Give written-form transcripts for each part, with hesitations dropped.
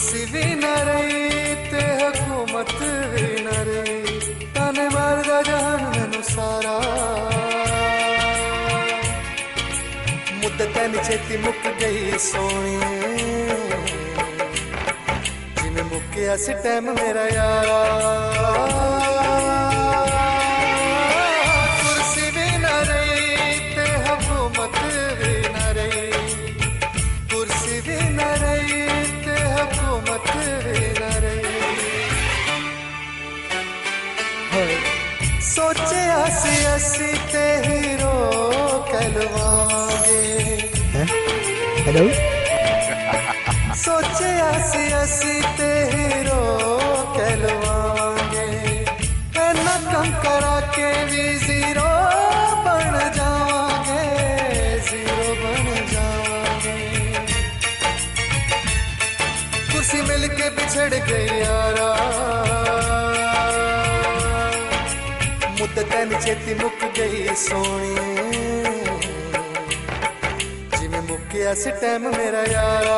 ਕੁਰਸੀ ਵੀ ਨਾ ਰਹੀ ਤੇ ਹਕੂਮਤ ਵੀ ਨਾ ਰਹੀ, ਤਾਨੇ ਮਾਰਦਾ ਜਹਾਨ ਮੈਨੂੰ ਸਾਰਾ। ਮੁੱਦਤ ਐਨੀ ਛੇਤੀ ਮੁੱਕ ਗਈ ਸੋਹਣੀਏ, ਜਿਵੇਂ ਮੁੱਕਿਆ ਸੀ ਟਾਈਮ ਮੇਰਾ ਯਾਰਾ। ਸੋਚਿਆ ਸੀ ਅਸੀਂ ਤੇ ਹੀਰੋ ਕਹਿਲਵਾਂਗੇ। ਹੈਲੋ, ਸੋਚਿਆ ਸੀ ਅਸੀਂ ਤੇ ਹੀਰੋ ਕਹਿਲਵਾਂਗੇ, ਇੰਨਾ ਕੰਮ ਕਰਾ ਕੇ ਵੀ ਜ਼ੀਰੋ ਬਣ ਜਾਵਾਂਗੇ, ਜ਼ੀਰੋ ਬਣ ਜਾਵਾਂਗੇ। ਕੁਰਸੀ ਮਿਲ ਕੇ ਵਿਛੜ ਗਈ ਯਾਰਾ, ਮੁੱਦਤ ਐਨੀ ਛੇਤੀ ਮੁੱਕ ਗਈ ਸੋਹਣੀਏ, ਜਿਵੇਂ ਮੁੱਕਿਆ ਸੀ ਟਾਈਮ ਮੇਰਾ ਯਾਰਾ।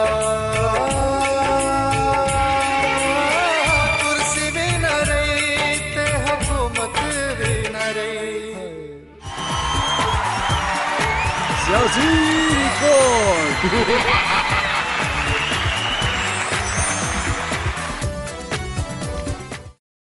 ਕੁਰਸੀ ਵੀ ਨਾ ਰਹੀ ਤੇ ਹਕੂਮਤ ਵੀ ਨਾ ਰਹੀ। ਸਿਆਸੀ ਕੋਟ